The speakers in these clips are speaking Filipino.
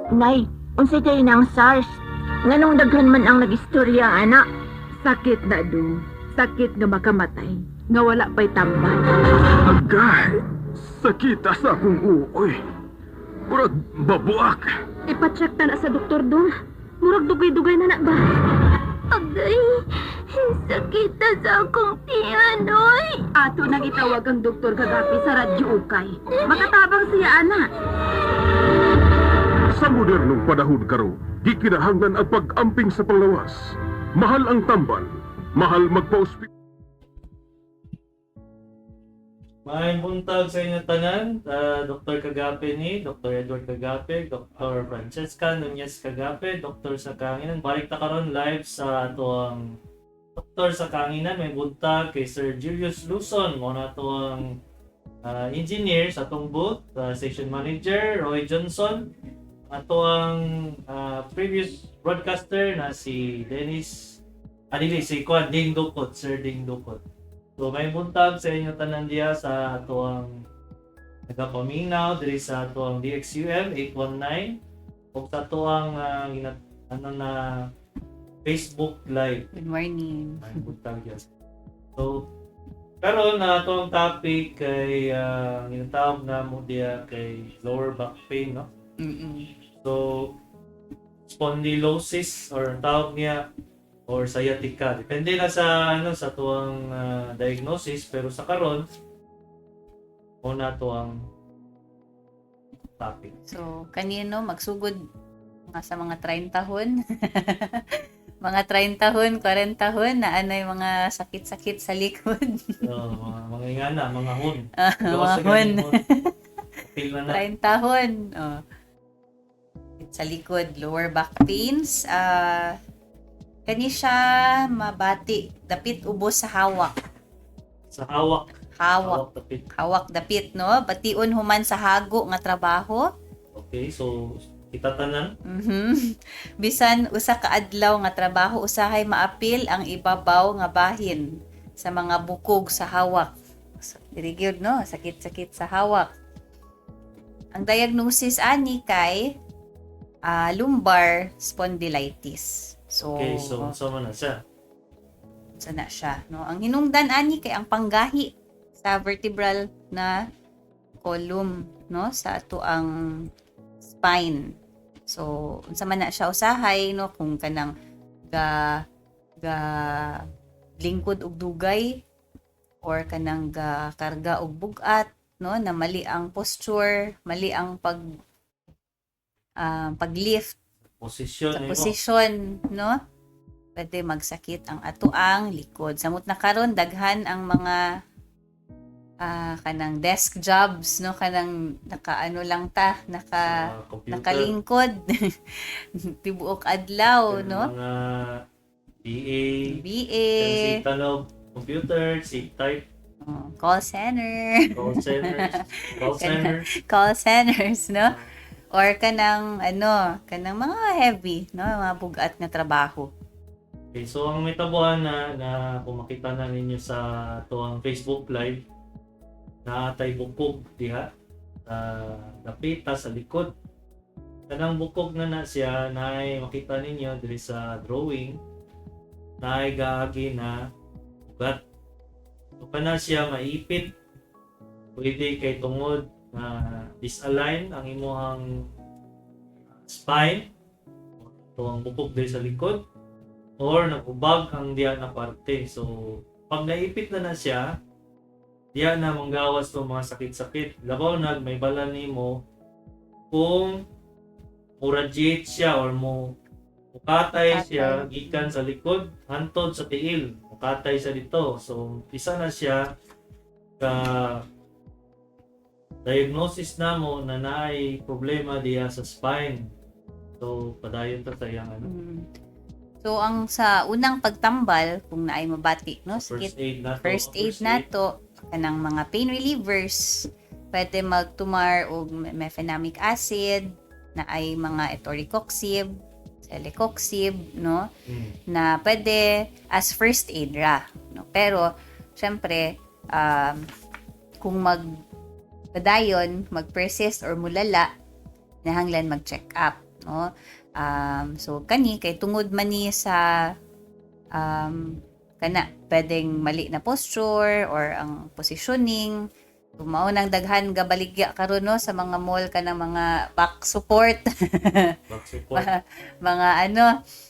Nay, unsay kay nang SARS? Nganong daghan man ang nagistorya, anak? Sakit na do. Sakit nga makamatay. Nga wala pa'y tambal. Agay! Sakita sa akong uoy. Murag babuak. Ipacheck ta na sa doktor do. Murag dugay-dugay na ba? Agay, sakit na sa akong tiyan, oy. Ato nang itawag ang doktor kagabi sa radyo ukay. Makatabang siya, anak. Sa modernong panahon karo, di kinahanglan ang pag-amping sa panglawas. Mahal ang tambal. Mahal magpa-ospital. Maayong buntag sa inyo tanan, Dr. Kagape ni, Dr. Edward Kagape, Dr. Francesca Nunez Kagape, Dr. sa Kanginan. Balik ta karon live sa atuang Dr. sa Kanginan. May buntag kay Sir Julius Luzon, mo na atuang engineer sa atong booth, station manager Roy Johnson, atuang previous broadcaster na si Dennis, si Ding Dukot, Sir Ding Dukot. So may buntag sa inyo tanan diya sa atuang nagapaminaw diri sa atuang DXUM 819 ug sa atuang Facebook live. Good morning. May buntag diya. So karon na atong topic kay ginatawag na mo diya kay lower back pain, no? So spondylosis or tawag niya or sciatica. Depende na sa sa tuwang diagnosis, pero sa karon una tuwang topic. So, kanino magsugod mga sa mga 30 tahon. Mga 30 tahon, 40 tahon na anay mga sakit-sakit sa likod. So, mga ingana, mga hun. Mga hun. Apil na na. 30 tahon. Oh. Sa likod, lower back pains. Kani siya mabati, dapit ubos sa hawak. Sa hawak. Hawak. Tapit. Hawak dapit, no? Bation human sa hago nga trabaho. Okay, so kita tanan. Bisan usa ka adlaw nga trabaho usahay maapil ang ibabaw nga bahin sa mga bukog sa hawak. So, diri gyud, no? Sakit-sakit sa hawak. Ang diagnosis ani kay lumbar spondylitis. So, Okay, so sama na siya. sana siya, no? Ang hinungdan ani kay ang panggahi sa vertebral na column, no? Sa ato ang spine. So, unsa man na siya usahay, no? Kung kanang ga lingkod og dugay or kanang ga karga og bugat, no? Na mali ang posture, mali ang paglift Posisyon sa mo. posisyon, no? Pwede magsakit ang atuang likod. Samot na karon daghan ang mga kanang desk jobs, no? Kanang nakaano lang ta, Sa computer. nakalingkod. Tibuok adlaw, no? Mga BA. BA, Si Tanog computer, si type, call center, call centers, call centers. call centers, no? Or kanang kanang mga heavy, no? Mga bugat na trabaho. Okay, so ang may tabuhan na kung makita na ninyo sa tuwang Facebook live na atay bukog diha sa dapita sa likod. Kanang bukog na siya na ay makita ninyo diri sa drawing na ay gaagi na ugat. So kana siya maipit. Pwede kay tungod na disalign ang imuhang spine tuwang bukog diri sa likod or nagubag ang diya na parte. So pag naipit na siya, diya na manggawas to mga sakit-sakit. Labaw na may bala nimo kung radiate siya or mukatay siya gikan sa likod hantod sa tiil. Mukatay siya dito. So isa na siya ka diagnosis namo na naay problema diya sa spine. So padayon ta sa iyang So ang sa unang pagtambal kung naay mabati, no? first Sakit, aid na to. first aid na to, kanang mga pain relievers, pwede magtumar og mefenamic acid na ay mga etoricoxib, celecoxib, no? Na pwede as first aid ra, no? Pero syempre kung padayon, mag-persist or mulala, nahanglan mag-check up. no. So kani kay tungod man ni sa kana pwedeng mali na posture or ang positioning. Mao nang daghan ga baligya karon no sa mga mall ka ng mga back support. Back support. Mga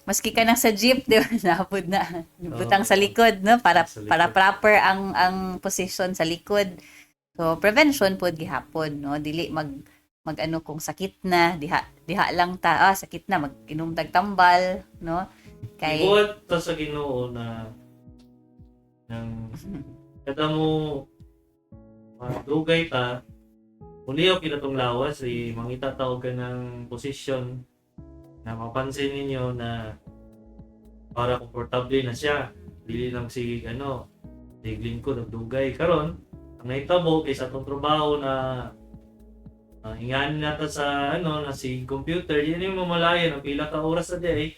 maski ka nang sa jeep, di ba? Napod na. Butang sa likod, no? Para Sa likod. para proper ang position sa likod. So prevention pod gihapon, no? Dili mag kung sakit na, diha lang ta, sakit na mag-inom tag tambal, no? Kay Ibuhat ta sa Ginoo na nang kada mo dugay ta uliyaw kinatong lawas mangita taog ka ng posisyon na mapansin ninyo na para komportable na siya, dili lang si lingkod og dugay karon ang nahitabo kay sa atong trabaho na inganin nata sa na si computer, yun yung mamalayan ang pila ka oras na day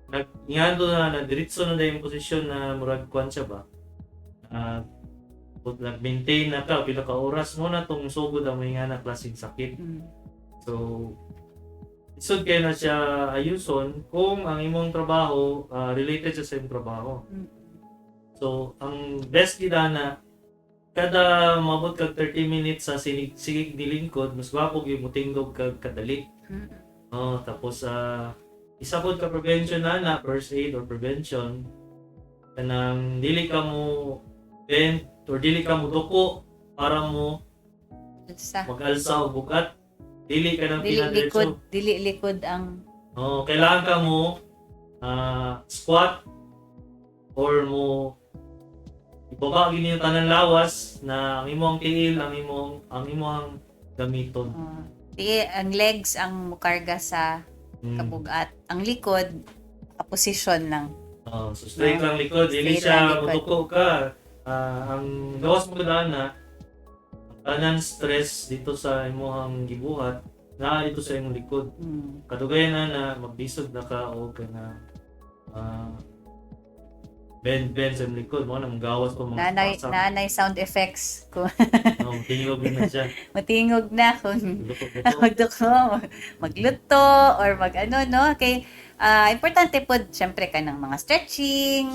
nag-ingando na diretso na yung posisyon na murag kwan siya ba nag-maintain na ka pila ka oras mo na tong sugod ang mga na klaseng sakit. So isod kay na siya ayuson kung ang imong trabaho related sa imong trabaho. So ang best gid na kada mabot kag 30 minutes sa sigig nilingkod mas gwapo gyud mo tinggog kag kadali. Tapos isa pod ka prevention na first aid or prevention kanang dili ka mo bend or dili ka mo duko para mo mag-alsa o bugat. Dili ka nang pinadiretso. Dili likod ang Kailangan ka mo squat or mo ibaba gini yung tanang lawas na ang imong tiil, ang imong gamiton. ang legs ang mukarga sa kabugat. Ang likod position lang. So straight lang likod, dili Straight lang siya likod. mutuko ka. Ang gawas mo na ang tanan stress dito sa imong gibuhat na dito sa imong likod. Kadugayan na magbisog na ka o kana bend sa imong likod mo na gawas pa mga Nanay sound effects ko. tingog na siya. Matingog na kung magduko, magluto or no kay importante pod syempre ka ng mga stretching.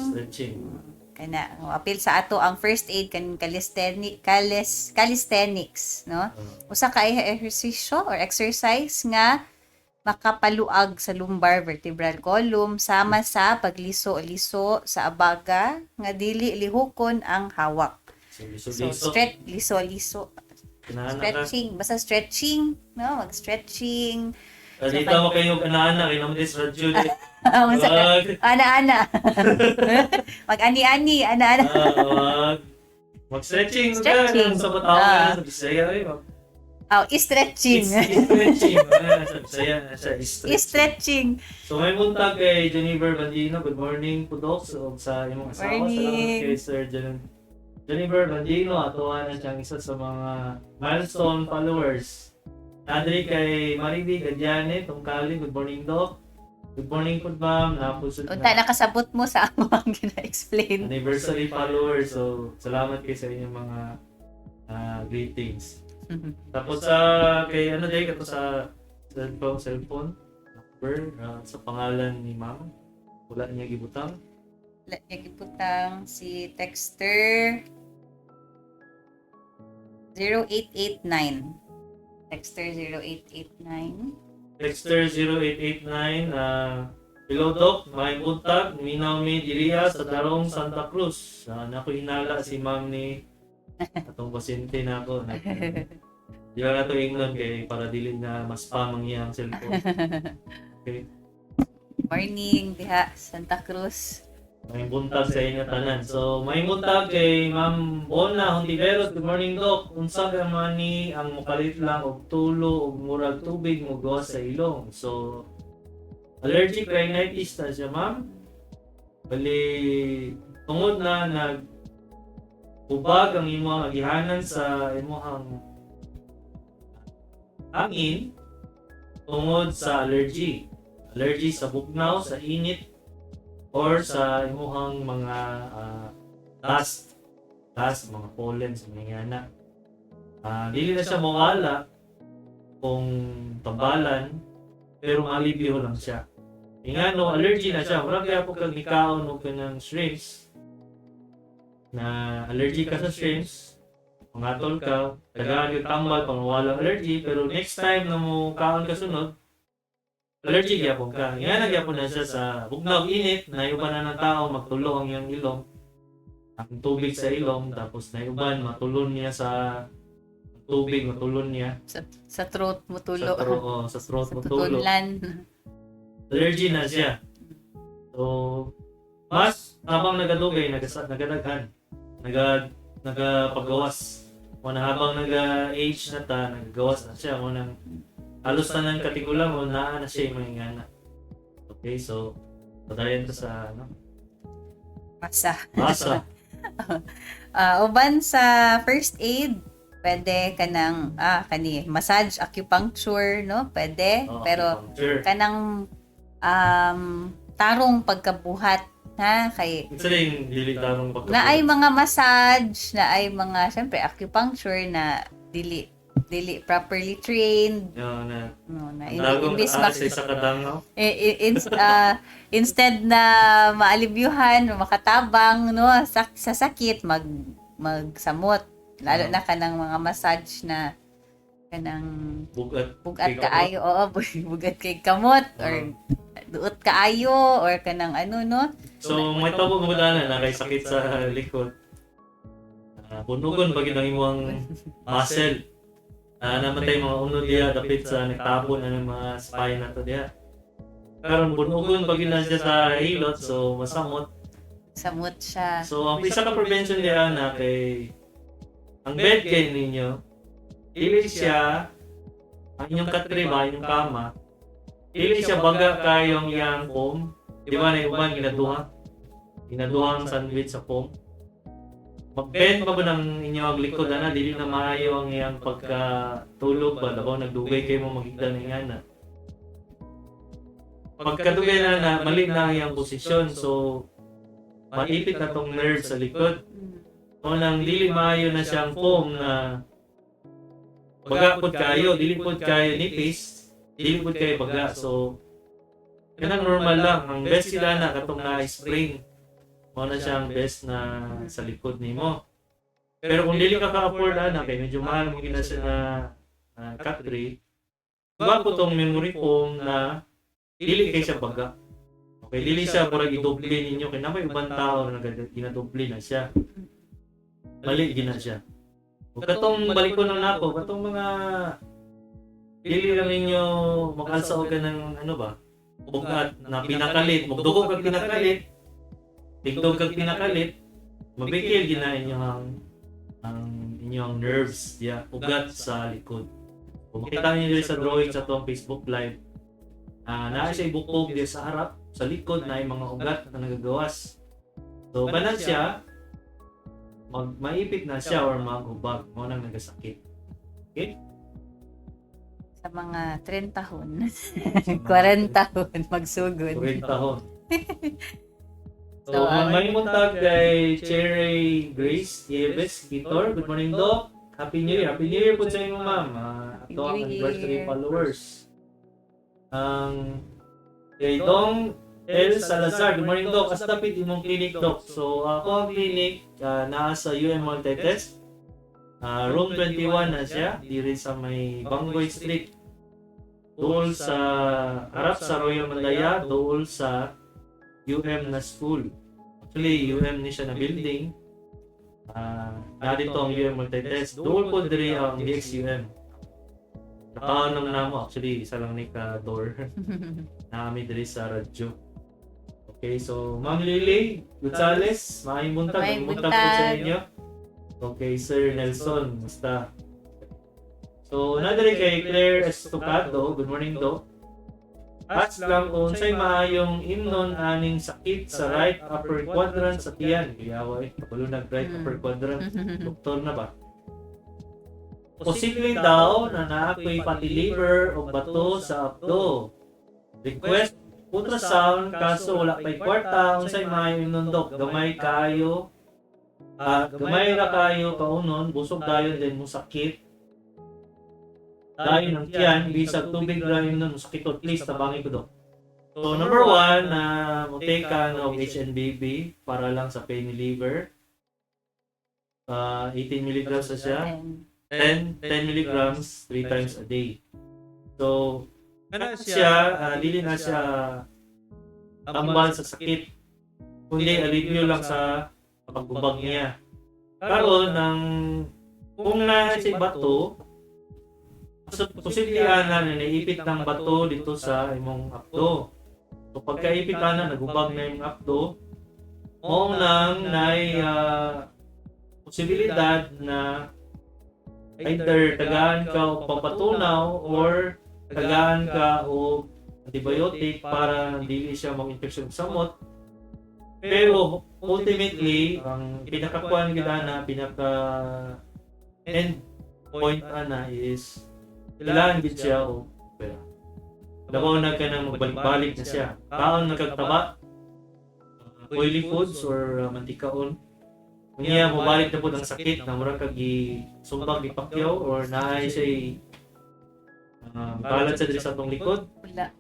Kana apil sa ato ang first aid kan calisthenics, no? Usa ka ehersisyo or exercise nga makapaluag sa lumbar vertebral column sama sa pagliso-liso sa abaga nga dili lihukon ang hawak. So liso-liso. Stretching, basta stretching, no? Mag-stretching. Dito mo kayo ana-ana kay naman this radyo. Ana-ana. Mag-ani-ani, ana-ana. Mag-stretching ka Stretching. sa bataw sa Bisaya Stretching. Stretching. Stretching. So may buntag kay Jennifer Bandino. Good morning po Doc. So sa imong asawa. Morning. Salamat kay Sir Jennifer Bandino. Atuwa na siyang isa sa mga milestone followers. Adri kay Mariby Gadiane, Tungkali. Good morning Doc. Good morning po ma'am. Unta nakasabot mo sa among gina-explain. Anniversary followers. So salamat kay sa inyong mga greetings. Tapos kay day kato sa cellphone number sa pangalan ni ma'am. Wala niya gibutang. Wala niya gibutang si Texter 0889. Texter 0889. Dexter 0889 hello Doc, may buntag minaw mi diriya sa Darong Santa Cruz. Nako hinala si ma'am ni atong pasyente nako. Di ba nato England kay para dili na mas spam ang iyang cellphone. Okay. Morning diha Santa Cruz. May buntag sa inyo tanan. So may buntag kay Ma'am Bona Hontiveros. Good morning Doc. Unsa ka man ni ang mukalit lang og tulo og murag tubig mo gawas sa ilong. So allergic rhinitis na siya ma'am. Bali tungod na ubag ang imong agihanan sa imong hangin tungod sa allergy. Allergy sa bugnaw, sa init, or sa imuhang mga dust, mga pollen sa mga yana. Dili na siya mawala kung tambalan, pero malibyo lang siya. Nga no, allergy na siya. Murag kaya po kag nikaon o kanang shrimps, na allergy ka sa shrimps, mangatol ka, tagaan yung tambal pang walang allergy, pero next time na mo kaon ka sunod, allergy gyapon ka. Nga nagyapon na siya sa bugnaw init, na iuban na ng tao, magtulo ang iyang ilong, ang tubig sa ilong, tapos na iuban, matulon niya sa tubig, matulon niya. Sa throat mo tulo. Sa throat Sa mo tulo. tutulan. Allergy na siya. So, mas habang nagadugay, nagadaghan, nagapagawas. O na habang nag-age na ta, nagagawas na siya. O nang halos na ng katigula mo, naa na siya yung mga ingana. Okay, so, padayan to sa, Masa. masa. Uban sa first aid, pwede ka ng, massage, acupuncture, no? Pwede. Pero, Sure. kanang tarong pagkabuhat, ha? Kay, Ito yung dilitarong pagkakulit. na ay mga massage, na ay mga, syempre, acupuncture na dili properly trained, Na, no, na Dagong imbis sa isa kadangaw. instead na maalibyuhan, makatabang, no, sa sakit, magsamot. Lalo na kanang mga massage na kanang Bugat. bugat Ikaw, kaayo, oo, bugat kay kamot, or duot kaayo, or kanang ano, no? So, may tabo mo na kay sakit sa likod. Punugon pag ang imong muscle. Namatay mga unod diya, dapit sa nagtabon ng mga spine na to diya. Karon punugon pag na siya sa hilot, so masamot. Samot siya. So, ang isa ka prevention diya na kay ang bed kay ninyo, dili siya ang inyong katriba, inyong kama, dili siya baga kayong yang foam. Di ba na uban ginaduhang sandwich sa foam. Mag-bend pa ba ng inyong likod na dili na maayo ang iyang pagkatulog ba daw nagdugay kayo mo magigdan ng ingana. Pagkadugay na mali na ang iyang posisyon, so maipit na tong nerve sa likod. O nang dili maayo na siyang foam na baga pod kayo, dili pod kayo nipis, dili pod kayo baga. So kanang normal lang, ang best sila na katong na spring. Mo na siyang best na sa likod nimo. Pero kung dili ka ka-afford na kay medyo mahal mo gina siya na cut-tray, iba po tong memory foam na dili kay siya baga. Okay, dili siya para i-double ninyo kay na may ubang tao na ginadoble na siya. Mali gina siya. Ug katong balikon na nako, katong mga dili lang ninyo mag-alsa og ng ano ba? Bugat na pinakalit, magdugo kag pinakalit. Tigdog kag pinakalit, mabikil gina inyong ang inyong nerves diya, ugat sa likod. Kung makita niyo dito sa drawing sa tuwang Facebook Live, naa siya ibukog diya sa harap, sa likod na mga ugat na nagagawas. So, banan siya, maipit na siya or magubag, mo nang nagasakit. Okay? Sa mga 30 tahon, 40 tahon, magsugod. 40 tahon. So, So, may muntag kay Cherry Grace Nieves Kitor. Good morning, Doc. Happy New Year. Happy New Year po sa inyo, ma'am. Ito ang New anniversary Year. followers. Kay Dong L. Salazar. Good morning, Doc. Astapit imong clinic, Doc. So, ako ang clinic naa sa UM Multitest. Room 21 na siya. Diri sa may Bangoy Street. Dool sa harap sa Royal Malaya. Dool sa UM na school. Actually, UM ni siya na building. Dito ang UM Multitest. Doon po diri ang DXUM. Nakaanong na mo. Actually, isa lang ni ka-door. Naami diri sa radyo. Okay, so Ma'am Lily Gonzales, maayong buntag. Maayong Buntag po sa buntag. inyo. Okay, Sir Nelson, musta? So, nadiri kay Claire Estocado. Good morning, Doc. Ask lang kung sa'y maayong imnon aning sakit sa right upper quadrant sa tiyan. Kiyaway, palunag right upper quadrant. Doktor na ba? Posibleng daw na naakoy pati liver o bato sa abdo. Request ultrasound kaso wala pa'y kwarta. Kung sa'y maayong imnon, Dok, gamay kayo. Gamay ra kayo kaunon, busog dayon din mo sakit. dayon ang tiyan, bisag tubig ra yun nun, sakit at least, tabangin ko do. So, number 1, take ka ng HNBB para lang sa pain reliever. 18 milligrams na siya. 10 milligrams 3 times a day. So, dili na siya tambal sa sakit. Kundi alivio lang sa pagbubag niya. Karon kung na si bato, posibleng na naipit ng bato dito sa imong abdo. So pagkaipit na nagubag na yung abdo, mao nang posibilidad na either tagaan ka o papatunaw or tagaan ka o antibiotic para dili siya mag-infection sa samot. Pero ultimately, ang pinakakuan gila na pinaka end point is kailangan gid siya o pera. Labaw na ka nang magbalik-balik na siya. Kaon nagkagtaba, oily foods or mantikaon. Kung niya mabalik na po ang sakit na mura kag sumbag ni Pacquiao or naay siya balat sa diri sa atong likod. Wala.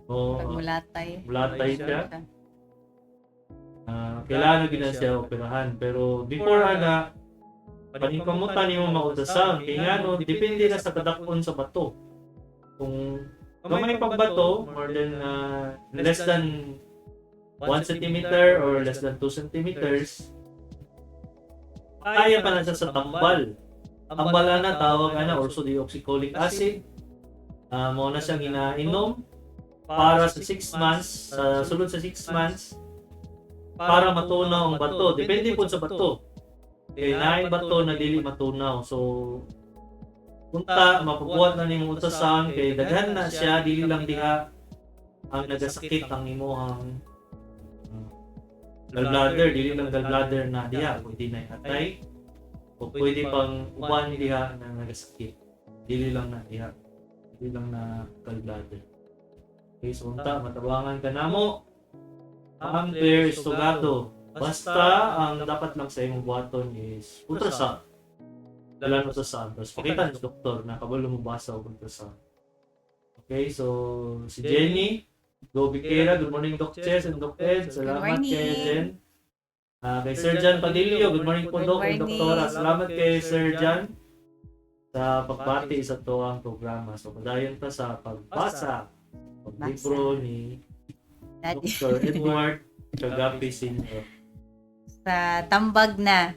O Mulatay siya. Kailangan gina siya operahan. Pero before paningkamutan mo maultrasound. Kaya nga no, depende na sa kadakon sa bato. Kung may pagbato, more than less than 1 cm or less than 2 centimeters, kaya pa na siya sa tambal. Tambal na tawag orthodeoxycholic acid. Mao na siyang ginainom para sa 6 months, sa sulod sa 6 months, para matunaw ang bato. Depende po sa bato. Kaya naay bato na dili matunaw. So, punta, mapabuhat na nimo ultrasound kay daghan na siya, dili lang diha ang nagasakit ang imuhang gallbladder, dili lang gallbladder na diha, pwede na atay o pwede pang uban diha na nagasakit. Dili lang na diha, dili lang na gallbladder. Okay, so punta, matabangan ka namo. Ampere Estogado. Basta ang dapat lang sa imong buhaton is ultrasound. Dala mo sa sound. Tapos pakita ng doktor na kabalo mo basa o ultrasound. Okay, so si Jenny Go Biquera, good morning Doc Ches and Doc Ed. Salamat kay Jen. Kay Sir Jan Padillo, good morning po Doc and Doktora. Salamat kay Sir Jan sa pagbati sa tuwang programa. So padayon ta sa pagbasa ng libro ni Dr. Edward Kagapi Sr. Sa tambag ni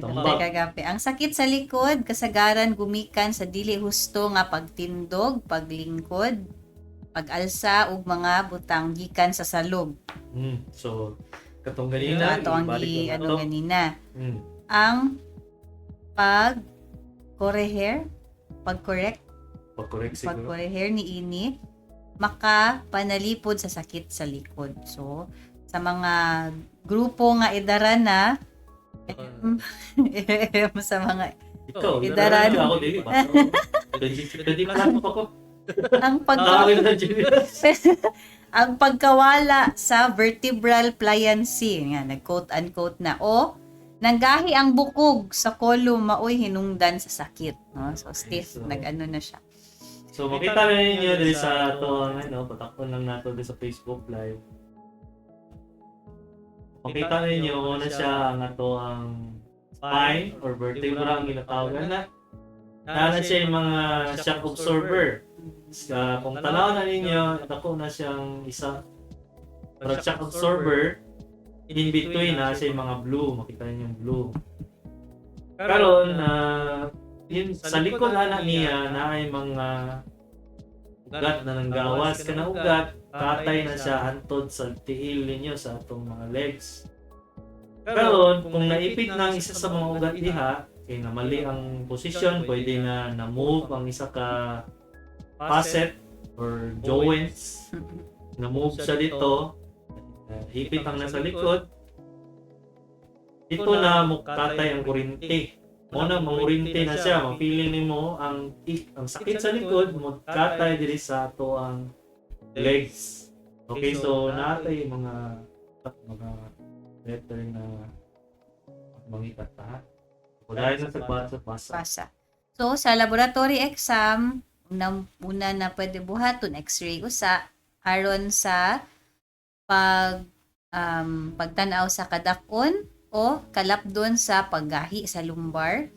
Dr. Kagapi. Ang sakit sa likod kasagaran gumikan sa dili husto nga pagtindog, paglingkod, pag-alsa ug mga butang gikan sa salog. So katong ganina, ganina. Ang pag-correct ni ini makapanalipod sa sakit sa likod. So sa mga grupo nga idaran na sa mga idaran ako dili ba? Dili pa ako. Ang pagkawala sa vertebral pliancy, nga nag-quote-unquote na, o nanggahi ang bukog sa column maoy hinungdan sa sakit. No? So, stiff, nag-ano na siya. So, makita na ninyo dito sa ito, patakon lang nato dito sa Facebook Live. Makita ninyo na siya ang spine or vertebra ang ginatawagan na. Nana siya yung mga shock absorber. Kung tanaw na ninyo, ako na siyang isa shock absorber. In between na siya yung mga blue. Makita niyo yung blue. Karon sa likod na niya na ay mga ugat na nanggawas ka na ugat, katay na siya hantod sa tiil ninyo sa atong mga legs. Karon kung naipit na ang isa sa mga ugat diha, kaya na mali ang position, pwede na na-move ang isa ka facet or joints. Na-move siya dito, hipit ang nasa likod. Dito na mukatay ang kurinti. Muna, mangurinti na siya. Mapili mo ang sakit sa likod, mukatay diri sa ato ang legs. Okay, so natay mga letter na mangikat ha. Dahil na sa basa. So, sa laboratory exam, una na pwede buhaton x-ray usa aron sa pagtanaw sa kadakon o kalapdon sa paggahi sa lumbar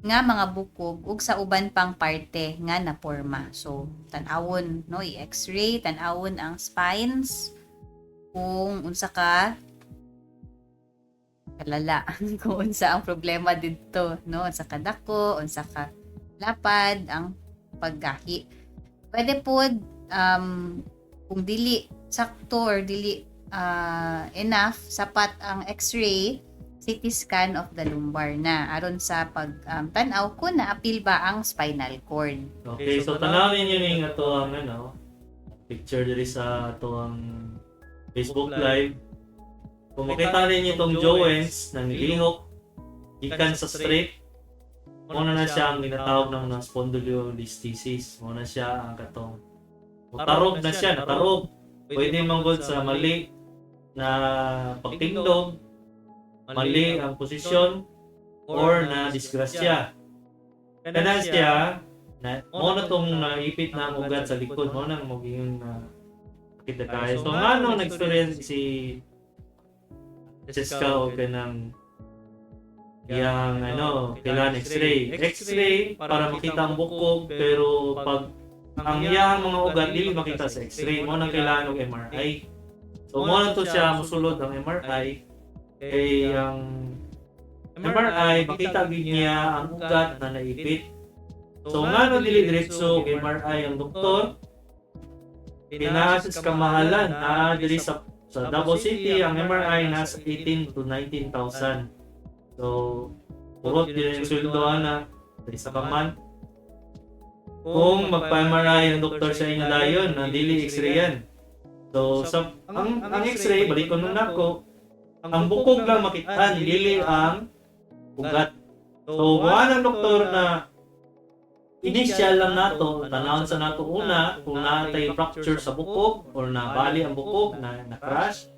nga mga bukog ug sa uban pang parte nga naporma. So, tan-awon no, i-x-ray, tan-awon ang spines kung unsa ka kalala kung unsa ang problema didto no, unsa ka dako, unsa ka lapad ang paggahi. Pwede pod kung dili sakto or dili enough sapat ang x-ray, CT scan of the lumbar na aron sa pag tan-aw kung naapil ba ang spinal cord. Okay, so tanawin niyo ning ato ang picture diri sa ato ang Facebook Live. Kung makita ninyo itong joints na nilihok gikan sa straight, muna na siya ang ginatawag ng spondylolisthesis. Muna siya ang katong tarog na siya, natarog. Pwede manggod sa mali na pagtindog, mali ang posisyon, or na disgrasya. Kana siya, mo na itong naipit na ang ugat sa likod, mo na magiging kita kayo. So, ano nag-experience si Jessica o kanang yang kailangan x-ray. X-ray para makita ang bukog, pero pag ang iyang mga ugat dili makita sa x-ray, mo nang kailangan og MRI. So mo na to siya musulod ang MRI kay ang MRI makita gid niya ang ugat na naipit. So ngano dili diretso og MRI ang doktor, pinasis kamahalan diri sa Davao City ang MRI nasa 18 to 19,000. So purot din ang sweldo na isa ka month. Kung magpa-MRI ang doktor sa inyo dayon, na dili x-ray yan. So, ang x-ray, balik ko nung nako, ang bukog lang makita, dili ang ugat. So, buwan ng doktor na initial lang nato, tanawon sa nato una, kung natay fracture sa bukog, or nabali ang bukog, na crash.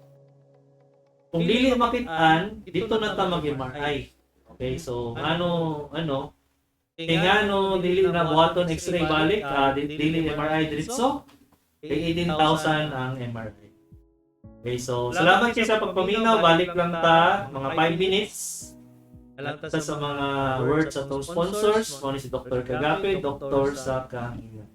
Kung dili makitaan, dito na ta mag-MRI. Okay, so, tingano dili na buhaton x-ray balik, dili MRI diretso, kay 18,000 ang MRI. Okay, so salamat kayo sa pagpaminaw, balik lang ta mga 5 minutes. Alam ta sa mga words sa atong sponsors, mo ni si Dr. Kagape, Dr. sa Kahinga.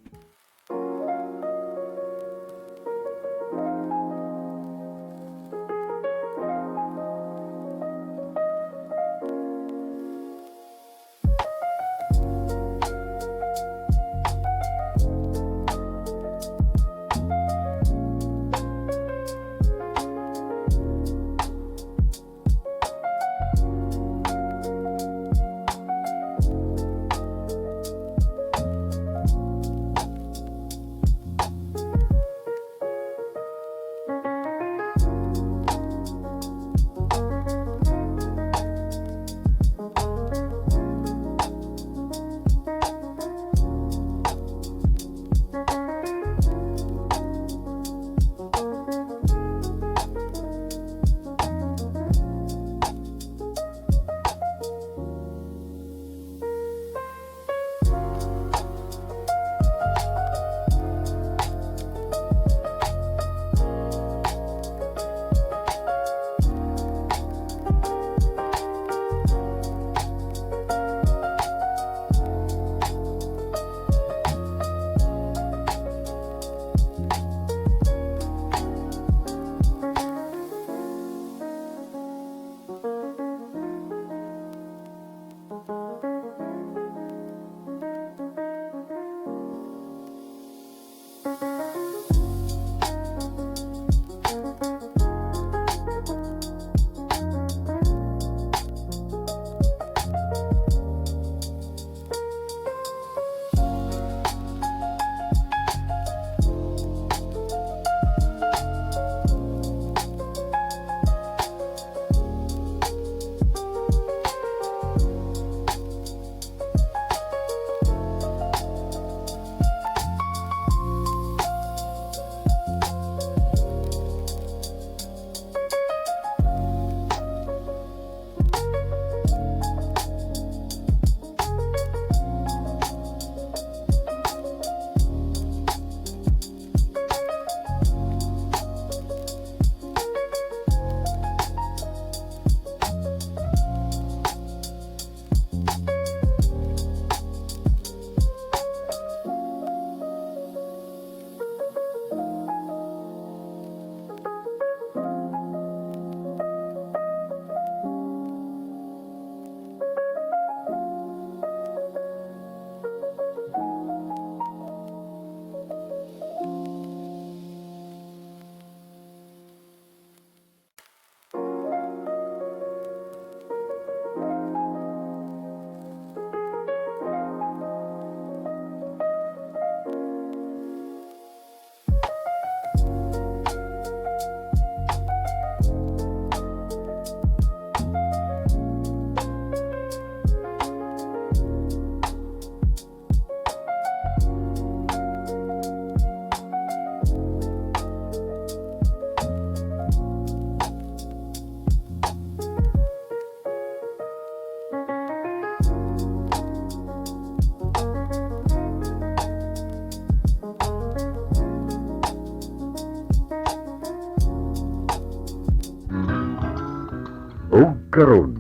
Karon,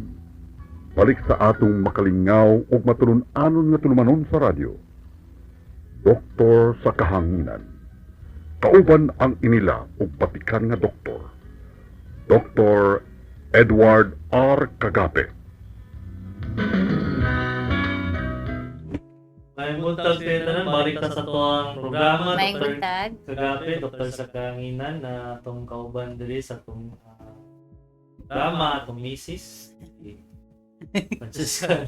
balik sa atong makalingaw ug matulun-anon nga tulumanon sa radyo. Doktor sa kahanginan. Kauban ang inila ug patikan nga doktor. Dr. Edward R. Kagape. May buntag kayo tanan, balik ta sa tuwang programa. May Dr. buntag. Kagabi, Dr. sa Kahanginan na itong kauban diri sa itong programa, itong misis. Francesca.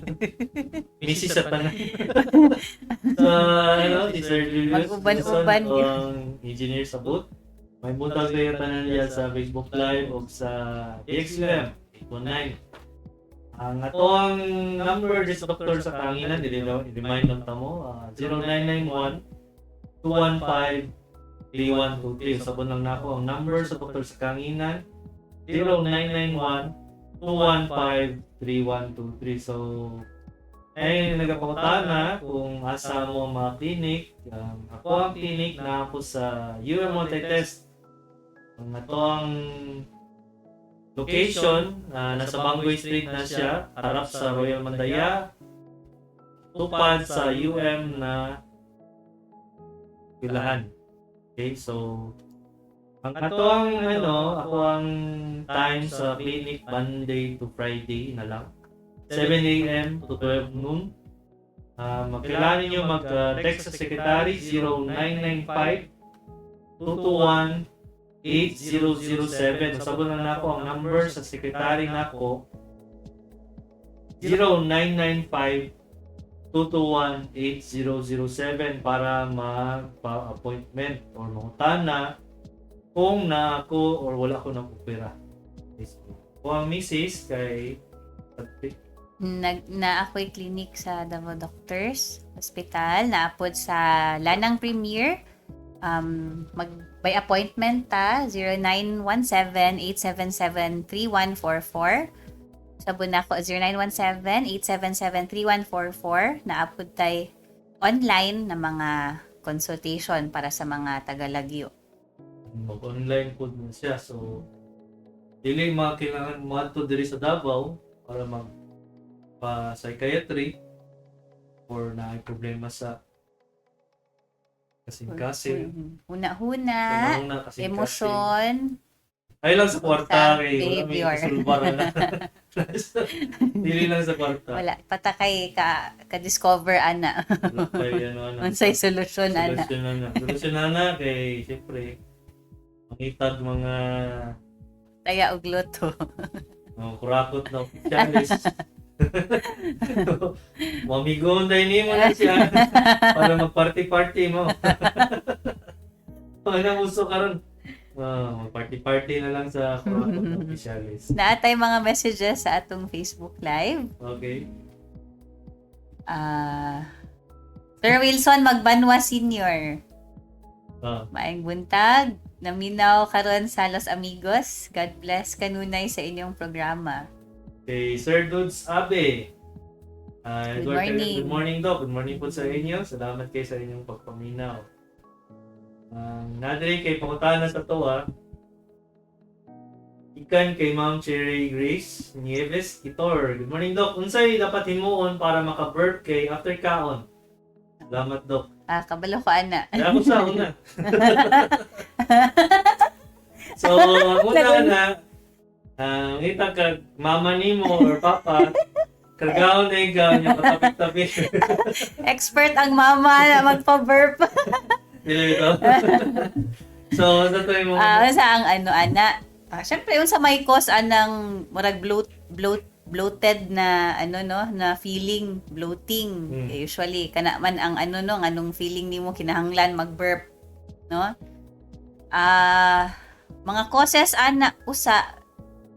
Misis sa tanan. So, si Sir Julius. Mag-uban-uban Wilson, ang engineer sa booth. May buntag kayo tanan niya sa Facebook Live o sa DXUM 819. Ang atong number is Dr. sa Kahanginan, i-remind lang tamo, 0991-215-3123. Sabon lang na ako ang number sa Dr. sa Kahanginan, 0991-215-3123. So, ay nagpapakutana kung asa mo ang mga clinic. Ako ang clinic na ako sa Multitest. Ang atong location, nasa Bangoy Street na siya, harap sa Royal Mandaya, tupad sa na Pilahan. Okay, so ang ako ang time sa clinic Monday to Friday na lang. 7 a.m. to 12 noon. Kailangan niyo mag-text sa secretary 0995 221 8007. Sabon lang nako ang number sa secretary nako 0995-221-8007 para magpa-appointment or mangutana kung na ako or wala ko ng opera. Kung ang misis kay Na ako'y clinic sa Davao Doctors Hospital, naapod sa Lanang Premier. By appointment ta 0917-877-3144. Sabon na ako 0917-877-3144. Naapod tay online na mga consultation para sa mga taga-Lagyo. mag-online po din siya. So, dili mga kailangan mo ato diri sa Davao para magpa-psychiatry or na ay problema sa kasing-kasing. Huna-huna, emosyon, ay lang sa kwarta kay wala may behavior. sulbaran na. Dili lang sa kwarta. wala, patakay ka-discover, ana. Kay Unsay solusyon, ana. Solusyon na kay siyempre mangitag mga Taya og luto. kurakot na officialis. Mamigon dahil ni mo na siya para mag-party-party mo. Ano uso karon? Mag-party-party na lang sa kurakot na officialis. Naatay mga messages sa atong Facebook Live. Okay. Sir Wilson Magbanwa Senior. Ah, Maayong buntag. Naminaw karon sa Los Amigos. God bless kanunay sa inyong programa. kay Sir Dudes Abe. Good Edward, morning. Good morning, Doc. Good morning po sa inyo. Salamat kayo sa inyong pagpaminaw. Nadiri kay pangutana sa towa. Ikan kay Ma'am Cherry Grace Nieves Itor. Good morning, Doc. Unsay dapat himuon para maka-birth kay after kaon? Salamat, Doc. Kabalo ko, ana. Kaya ako sa una. So, ang una na, ngita ka, mama ni mo or papa, kargaon na ikaw niya, patapit-tapit. Expert ang mama na magpa-burp. Dili ito. So, sa to yung Sa ang ana. Syempre, yung sa may cause, anang murag bloated na na feeling, bloating. Usually kana man ang anong feeling nimo kinahanglan mag-burp, no? Mga causes ana usa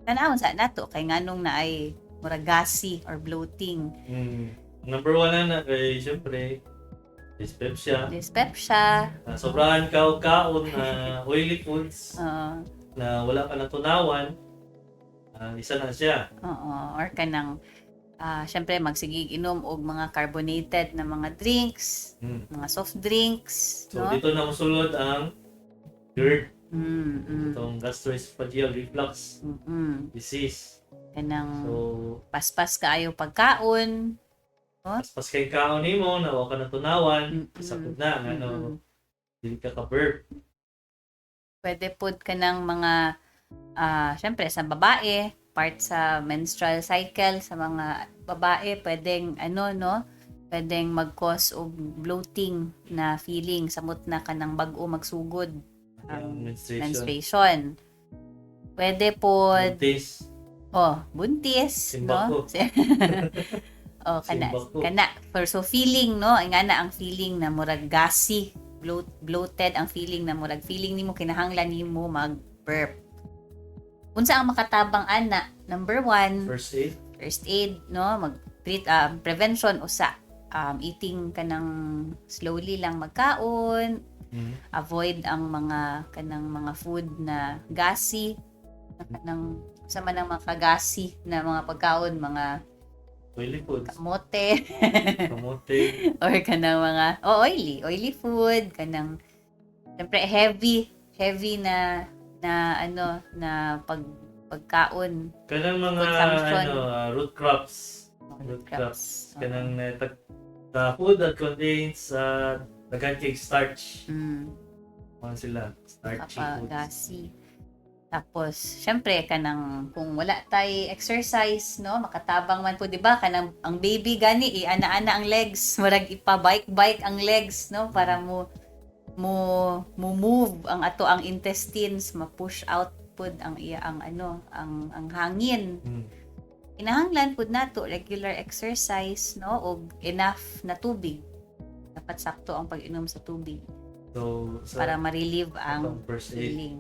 tanawon sa nato kay nganong na ay murag gassy or bloating. Number 1 na kay syempre dyspepsia. Sobrahan kaon na oily foods na wala ka natunawan. Isa na siya. Oo, or kanang syempre magsigig inom og mga carbonated na mga drinks, mga soft drinks, So no? dito na musulod ang GERD, Mm. itong gastroesophageal reflux disease. kanang So, paspas kaayo pagkaon. pas kay kaon nimo na wa ka natunawan, Mm-mm. isa pud na Mm-mm. ano, dili ka ka-burp. Pwede pod kanang mga syempre sa babae, part sa menstrual cycle sa mga babae, pwedeng pwedeng mag-cause of bloating na feeling samot na kanang bag-o magsugod Yung menstruation. menstruation. Pwede pod Buntis. buntis, Simbako. no? kana Simbako. so feeling, no? Ingana ang feeling na murag gassy, bloated ang feeling na murag feeling nimo kinahanglan nimo mag-burp. Unsa ang makatabang ana? Number 1, First aid. no? Mag-treat prevention usa. Eating kanang slowly lang magkaon, avoid ang mga kanang mga food na gassy, kanang sama ng mga gassy na mga pagkaon, mga Oily foods. kamote Kamote. or kanang mga oily food, kanang syempre heavy na pagkaon. Kanang mga Consumption. root crops. Root crops. Kanang the food that contains daghan kay starch. Mga sila. Starchy foods. Gassy. Tapos, syempre, kanang kung wala tay exercise, no, makatabang man po, di ba? Kanang ang baby gani, ana-ana ang legs, murag ipa-bike ang legs, no, para mo move ang intestines, ma-push out pud ang hangin. Kinahanglan pud nato regular exercise, no, og enough na tubig. Dapat sakto ang pag-inom sa tubig So, para ma-relieve ang first aid. feeling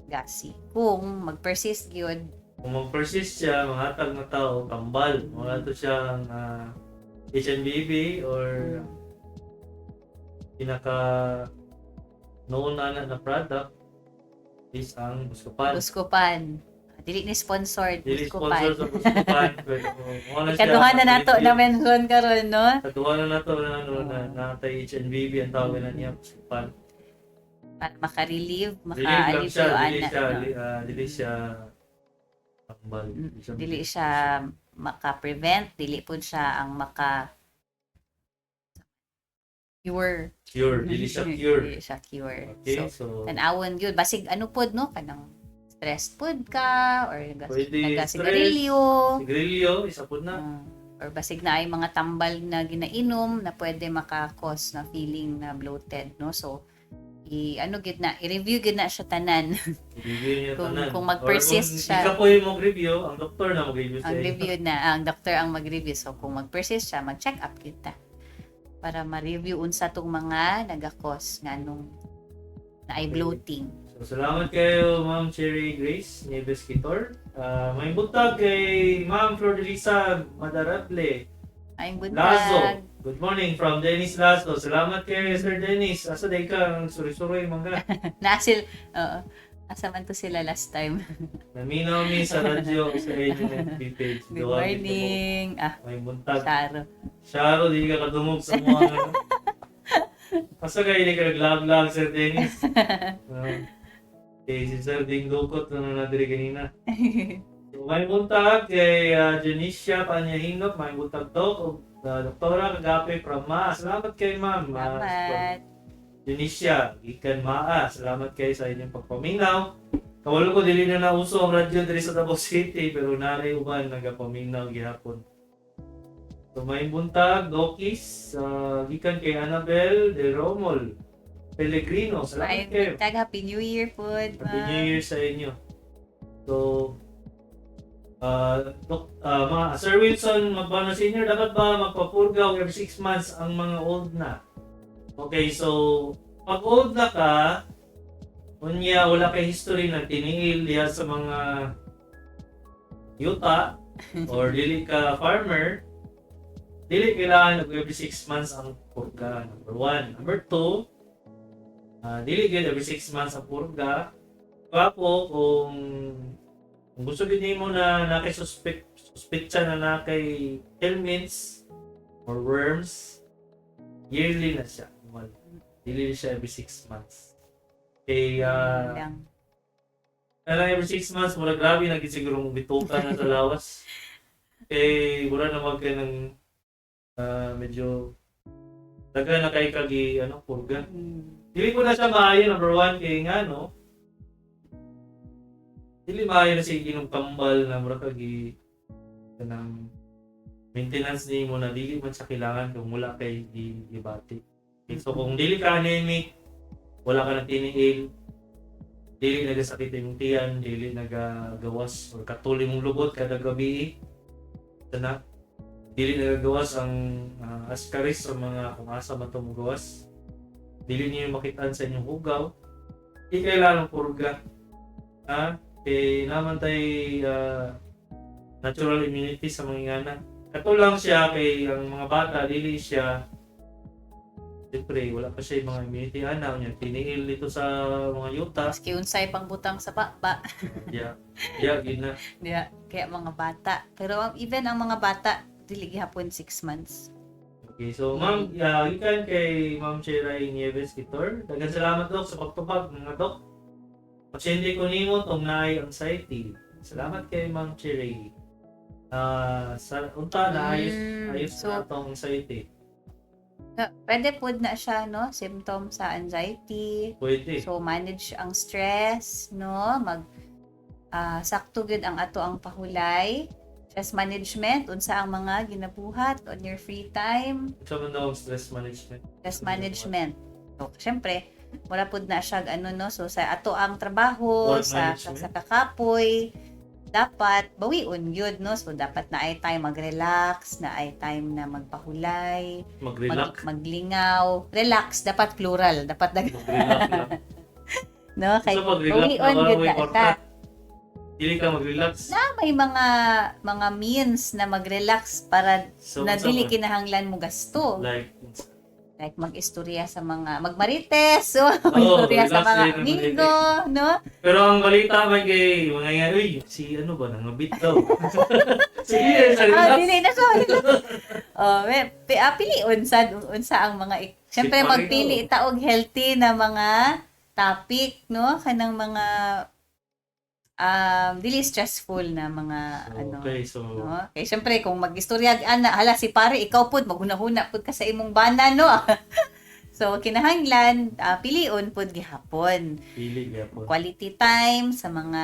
gassy. Kung mag-persist gyud, Kung mag-persist siya, mahatag na tao, tambal. Wala to siyang HNBB or pinaka noon na product is ang Buscopan. Buscopan. Dili ni sponsored, Dili Buscopan. sponsor sa Buscopan. Pero wala siya. Ikaduha na nato na mention karon, no? Kaduha na nato na natay HNBB ang tawag na niya Buscopan. Para maka-relieve, Relief lang siya, maka-alivio dili siya tambal. dili siya maka-prevent, dili pud siya ang cure. Dili siya cure. Dili siya cure. Okay, So, so tanawon gyud basig ano pod, no, kanang stressed pod ka or Pwede nagasigarilyo. sigrilyo, isa po na. Or basig na ay mga tambal na ginainom na pwede maka-cause na feeling na bloated, no? So, i-review gid na siya tanan. I-review niya tanan. Kung mag-persist Or kung siya. ikaw po yung mag-review, ang doktor na mag-review sa Ang inyo. review na, ang doctor ang mag-review. So, kung mag-persist siya, mag-check up kita para ma-review unsa tong mga naga-cause nga nung na ay bloating. So, salamat kayo, Ma'am Cherry Grace Nieves Kitor. May butag kay Ma'am Flordelisa Madarable Ay Lazo. buntag. Good morning from Dennis Lazo. Salamat kay Sir Dennis. Asa day ka? Suri-suri mangga. Nasil, asa man to sila last time. Naminaw mi sa radyo sa radio FB page. Good morning. May buntag. Sharo. Sharo, di ka kadumog sa mga ano. Asa kayo di ka naglag-lag, Sir Dennis? Si Sir Ding Dukot na nadiri kanina. So, may buntag kay Janicia Panyahinok, may buntag to. Doktora Kagape from MA. Salamat kay Ma'am. Salamat. Janicia, ikan MA. Salamat kayo sa inyong pagpaminaw. Kawalo ko, dili na nauso ang radyo diri sa Davao City, pero naray uban nagapaminaw gihapon. So may buntag, Dokis, gikan kay Annabel de Romol Pellegrino. Salamat Ay kayo. buntag, Happy New Year po. Happy New Year sa inyo. So, mga Sir Wilson Magbano Senior, dapat ba magpapurgaw every 6 months ang mga old na? Okay, so pag old na ka, unya wala kay history ng tiniil diya sa mga yuta or dili ka farmer, dili kailangan every 6 months ang purga. Number 1. Number 2, dili gid every 6 months ang purga. Kapo kung gusto din mo na nakisuspetsa na nakay helminths or worms, yearly na siya. Dili siya every 6 months. Okay, Kaya every 6 months, mula grabe na siguro mong bitukan na sa lawas. Wala na ka ng medyo taga na kay kagi purga. Dili ko na siya maayo, number 1, kay nga, no? Dili maayo na siya inom kambal na mura kagi kanang maintenance ni mo na dili man sa kailangan kung mula kay gibati. Okay, so kung dili ka anemic, wala ka ng tiniil, dili nagasakit yung tiyan, dili nagagawas or katuli mong lubot kada gabi, sana dili nagagawas ang askaris sa mga kung asa man itong gawas, dili niyo makitaan sa inyong hugaw, di kailangan purga. Naman tay natural immunity sa mga ingana. Kato lang siya kay ang mga bata, dili siya, siyempre wala pa siya yung mga immunity niya, tiniil dito sa mga yuta. Maski unsay pang butang sa baba. Yeah, gina. Diya, kaya mga bata. Pero even ang mga bata, dili gihapon 6 months. Okay, so ma'am, ikan kay Ma'am Cheray Nieves Kitor. Daghang salamat dok sa pagtubag mga dok. Pasyente ko nimo tong naay anxiety. Salamat kay Ma'am Cheray. Sa unta na ayos So, na tong anxiety. pwede po na siya, no? Symptom sa anxiety. Pwede. So, manage ang stress, no? Sakto gyud ang ato ang pahulay. Stress management, unsa ang mga ginabuhat on your free time. Sa man daw ang stress management. Stress management. So, syempre, wala po na siya, no? So, sa ato ang trabaho, Work sa management. kakapoy, dapat bawiun yun, no? So, dapat na ay time mag-relax, na ay time na magpahulay, Mag-relax. maglingaw. Relax, dapat plural. Dapat Mag-relax lang. no? Kay So mag-relax bawiun na yun way na for ta. Dili ka mag-relax. May mga means na mag-relax para So, na unsa dili man? kinahanglan mo gasto. Like, Mag-istorya sa mga magmarites, so Oo, mag-istorya sa relax mga din ang amigo, no? pero ang balita man kay mga nga, uy, si ano ba, nangabit daw. Sige, sa relax. Dili na so. Pili unsa ang mga Siyempre Si Pare, magpili taog healthy na mga topic, no? Kanang mga dili stressful na mga Okay, so, no? Kaya syempre kung mag-istorya ana hala si pare ikaw pud maghuna-huna pud ka sa imong bana no. So kinahanglan pilion pud gihapon. pili po. Quality time sa mga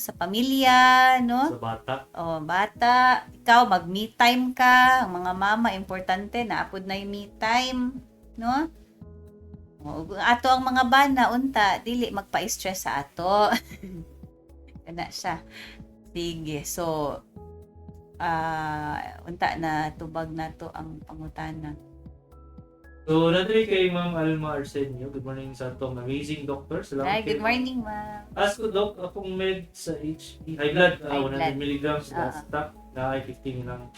sa pamilya no. Sa bata. Bata, ikaw mag-me time ka, ang mga mama importante na apod na yung me time, no? Ato ang mga bana unta dili magpa-stress sa ato. Kana siya. Sige. So unta na tubag nato ang pangutana. So, natry kay Ma'am Alma Arsenio. Good morning sa atong amazing doctor. Salamat Hi, good morning, ma'am. Ask ko, Doc, akong med sa HP. High blood, High 100 blood. mg na stock. Na ay 15 lang.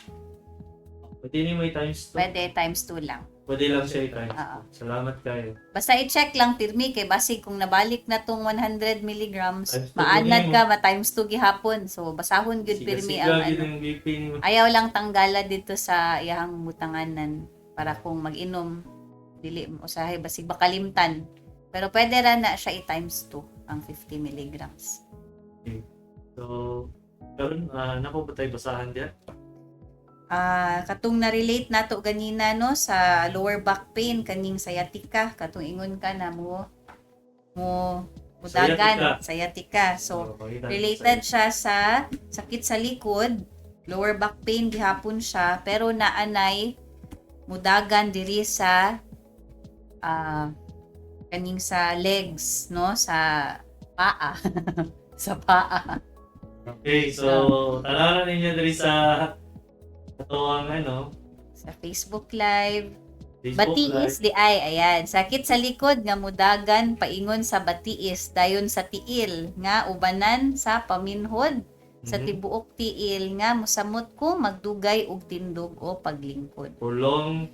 Pwede niyo may times 2. Pwede times 2 lang. Pwede lang siya i-times Oo. 2. Salamat kayo. Basta i-check lang tirmi kay basig kung nabalik na tong 100 milligrams, Times two maanad kunin ka ma times 2 gihapon. So basahon good pirmi ang Siga yung BP ni Ayaw lang tanggala dito sa iyang butanganan para kung mag-inom dili mo usahay basig bakalimtan. Pero pwede ra na siya i-times 2 ang 50 milligrams. So, karon nako ba tayo basahan diyan? Katong na-relate nato ganina no sa lower back pain kaning sciatica katong ingon ka na mo mudagan sciatica. So related siya sa sakit sa likod, lower back pain gihapon siya pero naanay mudagan diri sa kaning sa legs no sa paa. Sa paa. Okay, so tananan ninyo diri sa katuwang Sa Facebook Live. Facebook Batiis di ay, ayan. Sakit sa likod nga mudagan paingon sa batiis dayon sa tiil nga ubanan sa paminhod sa tibuok tiil nga mosamot ko magdugay og tindog o paglingkod. for long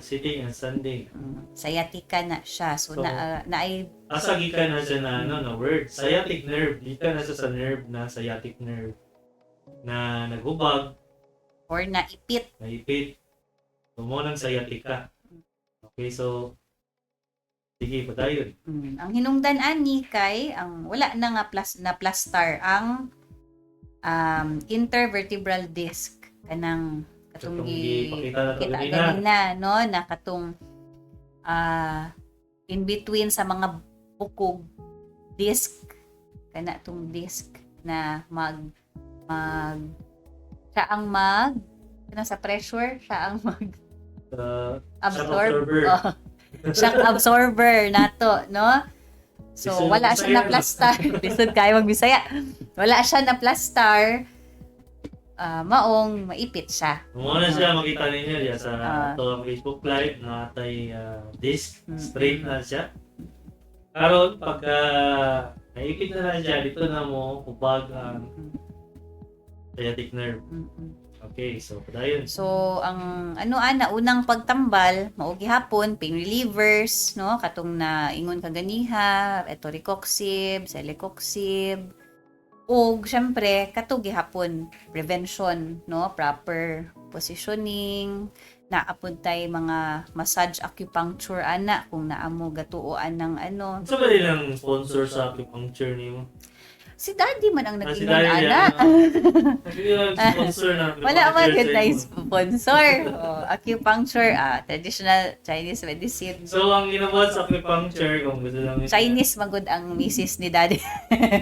sitting and standing. Sciatica na siya. So, So, naay Asa gikan na siya na na word, sciatic nerve. Gikan na siya sa nerve na sciatic nerve na naghubag, or naipit. naipit. So mo nang sciatica. Okay, so Sige, padayon. Ang hinungdan ani kay ang wala na nga na plaster ang intervertebral disc kanang katong Katong gipakita na to kita ganina. ganina no na katong in between sa mga bukog disc kana tong disc na siya ang kana sa pressure siya ang absorb absorber. shock absorber nato no. So Lisod wala ang siya na Bisaya. plaster. Lisod kayo magbisaya. Wala siya na plaster. Maong maipit siya. Muna siya makita ninyo diya sa Ah. Facebook Live na tay disc, Mm. straight na siya. Karon pagka naipit na siya, dito na mo ubag ang sciatic nerve. Okay, so padayon. So ang unang pagtambal mao gihapon pain relievers no katong na ingon kaganiha, etoricoxib, celecoxib ug syempre kato gihapon prevention no proper positioning naapod tay mga massage acupuncture ana kung naamo gatuoan ng Sa ba nilang sponsor sa acupuncture nimo? si daddy man ang Si nag-ingon Daria, ana. Hindi lang sponsor na Wala man acupuncture yun sa na imo. sponsor. Acupuncture, traditional Chinese medicine. So ang ginabuhat sa acupuncture kung gusto lang nila, Chinese magud ang misis ni daddy.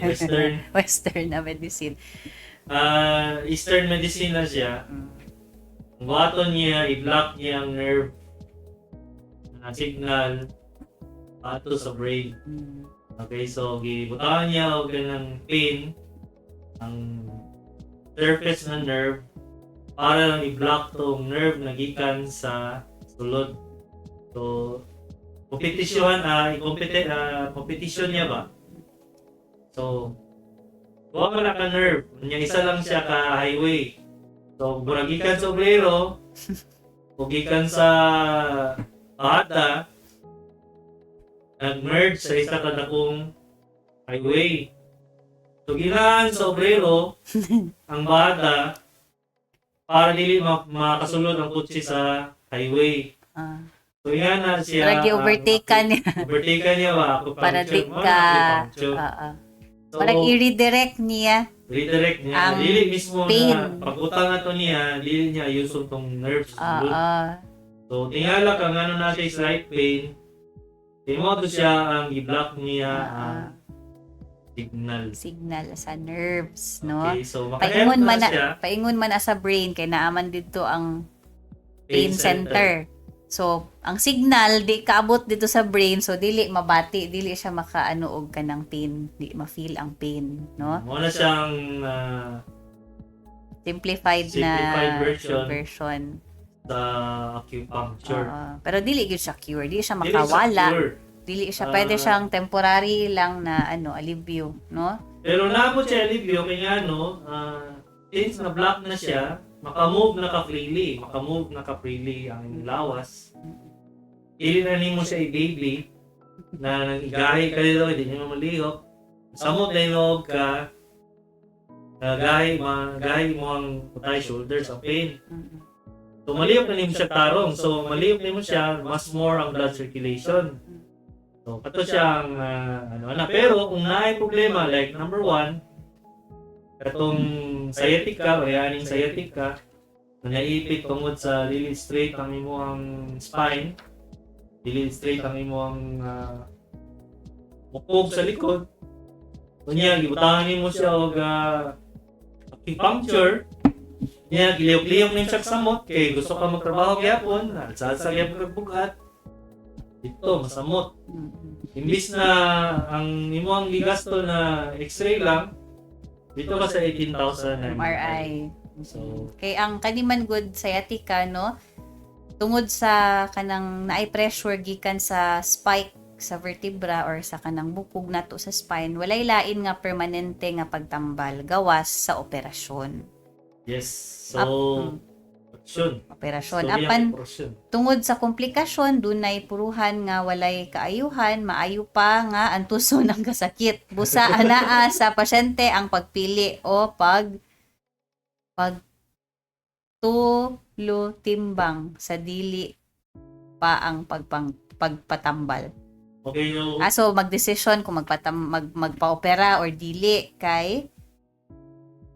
Western, Western na medicine. Eastern medicine na siya. Ang buhaton niya, i-block niya ang nerve na signal ato sa brain. Okay, so gibutangan niya og ganang pain ang surface ng nerve para lang i-block tong nerve na gikan sa sulod. So competition niya ba? So wa man ka nerve, nya isa lang siya ka highway. So murag gikan sa obrero o gikan sa Bahada, nag-merge sa isa ka dakong highway. So ginahan sa obrero ang Bahada para dili makasulod ang kotse sa highway. Ah, So yan na siya. para gi-overtake ka niya. Overtake ka niya ba? Para di ka. So, Para i-redirect niya. redirect niya. ang Dili mismo pain. na pag-utang na to niya, dili niya ayuson tong nerves. Ah, So tingala ka nga na siya slight pain. Timodo siya ang i-block niya ang signal. signal sa nerves, no? Okay, so Paingon man maka-help na siya. paingon man na sa brain kay naaman dito ang pain center. So, ang signal di kaabot dito sa brain, so dili mabati, dili siya makaano og kanang pain, di ma-feel ang pain, no? Muna siyang Simplified Simplified na version. sa acupuncture. Pero dili gyud siya cure, dili siya Dili siya makawala. cure. Dili siya pwede siyang temporary lang na alivio, no? Pero naabot siya alivio kay nga since na-block na siya, makamove na ka-freely ang lawas. Ili na nimo siya i-daily na nag-igahi ka dito, hindi niyo malihok. Samot na inog ka, gahi mo ang putay shoulders, ang pain. So malihok na nimo siya tarong. So malihok nimo siya, mas more ang blood circulation. So kato siyang pero kung naay problema like number 1, katong sciatica, bayaning sciatica, nanyaipit tungod sa dili straight ang imong spine, dili straight ang imong bukog sa likod. Kunya gibutangan nimo siya og acupuncture. Niya giliyok-liyok nimo siya sa samot kay gusto ka magtrabaho gyapon, sa gyapon kag bugat. Dito masamot. Imbis na ang imong gigasto na X-ray lang, dito ka sa 18,000 na MRI. So, Kay ang kaniman good sciatica, no? Tungod sa kanang naay pressure gikan sa spike sa vertebra or sa kanang bukog nato sa spine, walay lain nga permanente nga pagtambal gawas sa operasyon. yes. So, operasyon. So, Apan operasyon. tungod sa komplikasyon dunay puruhan nga walay kaayuhan, maayo pa nga ang tuso ng kasakit. Busa anaa sa pasyente ang pagpili o pagtulutimbang sa dili pa ang pagpatambal. Okay, so So magdesisyon kung magpa-opera or dili kay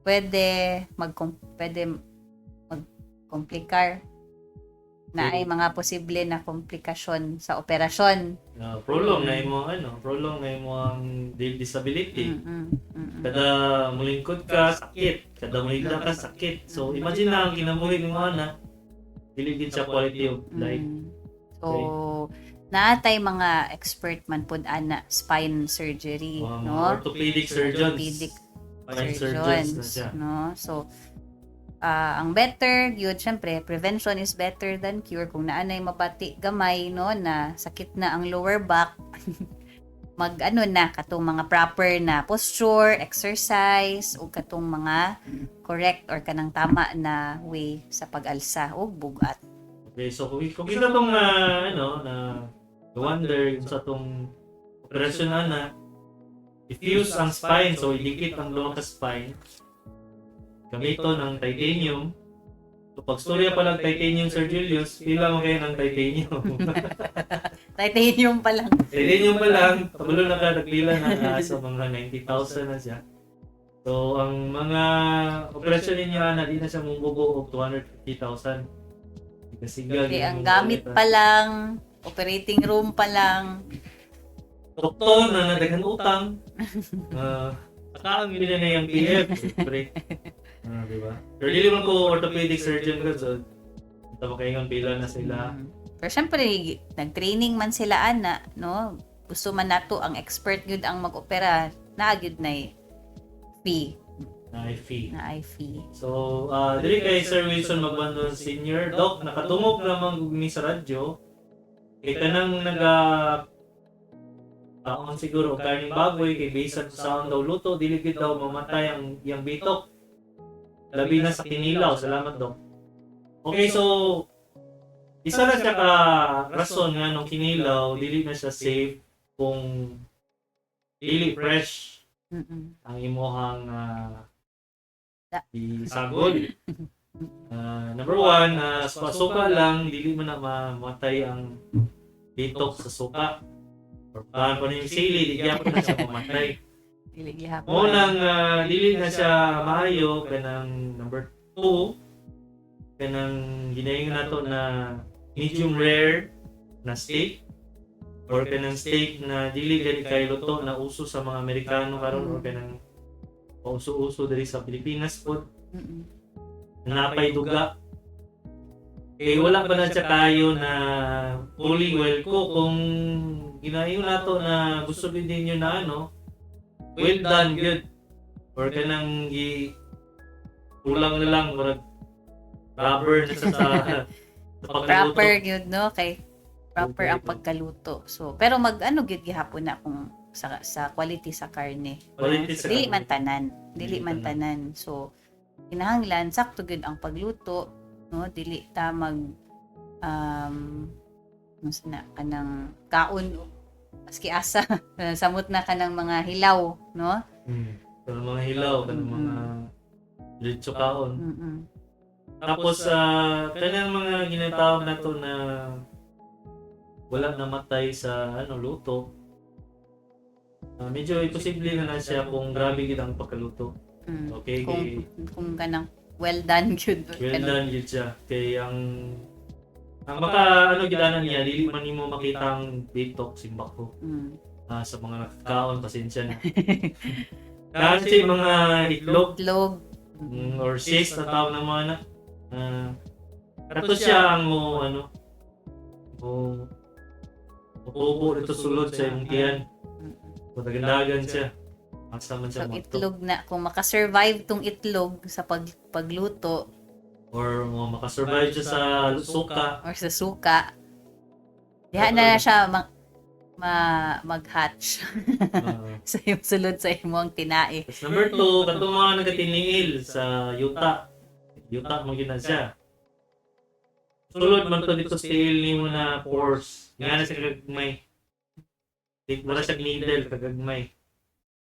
pwede magkomplikar na ay mga posible na komplikasyon sa operasyon. prolong na imong disability. Kada mulingkod ka, sakit. Kada mulingkod ka, sakit. So, imagine na ang kinabuhi ng mga anak, dili gid sa quality of life. So, naatay mga expert man pud ana spine surgery, no? Orthopedic surgeons. Orthopedic Spine surgeons na siya. no? So, ang better, yun, syempre, prevention is better than cure. Kung naanay mabati gamay, no, na sakit na ang lower back, katong mga proper na posture, exercise, o katong mga correct or kanang tama na way sa pag-alsa o bugat. Okay, so kung kita tong na wonder yung sa tong operasyon na i-fuse ang spine, so idikit ang lower spine gamito ng titanium. So pag storya pa lang titanium, Sir Julius, pila mo kayo ng titanium? Titanium pa lang. Titanium pa lang, tabulo na ka, nagpila na sa mga 90,000 na siya. So ang mga operasyon ninyo na di na siya mumubo og 250,000. Kasi Okay, ang gamit pa lang, operating room pa lang, doktor na nadaghang utang. Saka ang nila na yung PF, siyempre. Diba? Pero dili man ko orthopedic surgeon ko, so tama kayo ng pila na sila. Pero syempre, nag-training man sila ana, no? Gusto man nato ang expert gyud ang mag-opera, naagid na fee. Na fee. Na fee. So, dili kay Sir Wilson Magbandon Senior, Doc, nakatumok naman ni sa radyo. Kay kanang taon siguro karning baboy kay bisan sa sound daw luto, dili gid daw mamatay ang yang bitok. Labi na sa kinilaw. Salamat, Doc. Okay, so isa na siya ka rason nga nung kinilaw, dili na siya safe kung dili fresh ang imuhang isagol. Number one, sa suka lang, dili mo na mamatay ang bitok sa suka. Or pa yung sili, di gyapon na siya mamatay. Dili gihapon. Unang dili na siya maayo kanang number 2 kanang ginayon nato na medium rare na steak or kanang steak na dili gani kay luto na uso sa mga Amerikano karon or kanang uso diri sa Pilipinas pod. Napay duga. Kay wala pa na siya kayo na fully well cooked. Kung ginayon nato na gusto din ninyo na well done, good. Or kanang kulang na lang, murag rubber na sa pagkaluto. Proper yun, no? Kay proper ang pagkaluto. So, pero gyud gihapon na kung sa quality sa karne. Quality sa Dili karne. man tanan. Dili man tanan. So, kinahanglan sakto gyud ang pagluto, no? Dili ta kanang kaon maski asa samot na kanang mga hilaw, no? Kanang mga hilaw, kanang mga litso kaon. Mm-mm. Tapos kanang mga ginatawag na to na wala namatay sa luto. Medyo imposible na siya kung grabe gid ang pagkaluto. Okay, Kung kanang well done gyud. well done gid siya. Kay ang maka gidanan niya, dili man nimo makita ang bitok simbak ko. Sa mga kaon, pasensya na. Kasi mga itlog or cyst na tawag ng mga anak. Kato siya ang upo dito sulod sa imong tiyan. Matagandagan siya. Asa man siya So, magto. itlog na. Kung makasurvive tong itlog sa pagluto Or makasurvive siya sa suka. or sa suka, diha na siya mag-hatch sa yung sulod sa imong tinae. Tapos number 2, katong mga nagatiningil sa yuta. Yuta mo gina siya. Sulod man to dito sa tail ni mo na pores. Nga na siya kagagmay. Wala siya needle kagagmay.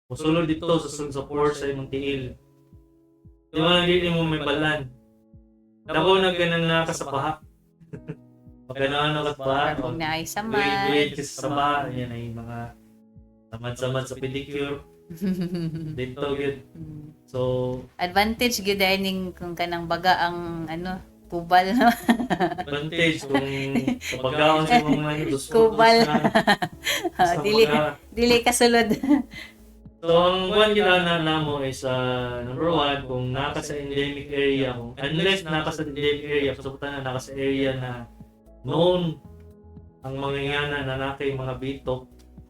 Musulod dito sa pores sa imong tiil. Di ba hindi mo may balan. Dako na ganang nakasapaha. Magkano kat ba? Kung naay Duit samad. kasi sa ba, yan ay mga samad-samad sa pedicure. Dito yun. So, Advantage gyud ay ning kung kanang baga ang ano, kubal no. advantage kung kapagaon sa mga Kubal. sa dili mga- dili kasulod. So, ang buwan ginana namo is number one, kung naka sa endemic area, kung unless naka sa endemic area, pasuputan na naka sa area na known ang mga ingana na nakay mga bitok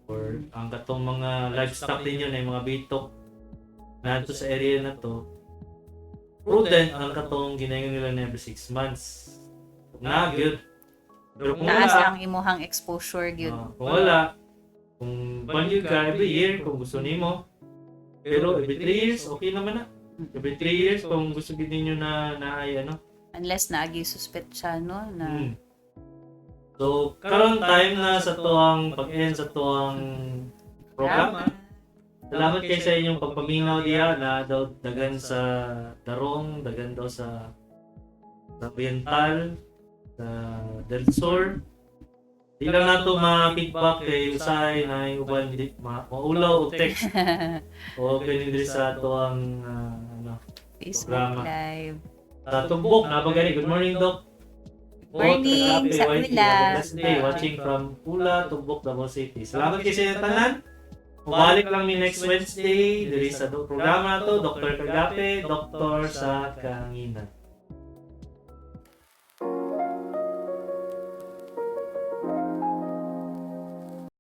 or ang katong mga livestock ninyo na yung mga bitok na sa area na to, prudent ang katong ginayon nila na every 6 months. Kung na, good. Pero kung Taas wala, ang imuhang exposure gyud. kung wala, kung banyo ka every year, kung gusto nimo. Pero every 3 years, okay naman na. Every 3 years, kung gusto gid ninyo na ay ano. Unless naagi suspetsya no na So, karon time na sa tuwang pag-end sa tuwang programa. Salamat kayo sa inyong pagpaminaw diya na daw dagan sa Darong, dagan daw sa Oriental, sa Del Sur. Di lang nato ma-feedback kay Usay na yung uban hindi maulaw o text o kani diri sa tuwang ano Facebook Programa. Live. sa Tumbok nabagani. Good morning, Doc. Morning sa Ula. Blessed day watching from Ula, Tumbok, Davao City. Salamat kayo sa inyong tanan. Mabalik lang ni next Wednesday diri sa programa na to, Dr. Kagape, Doktor sa Kahanginan.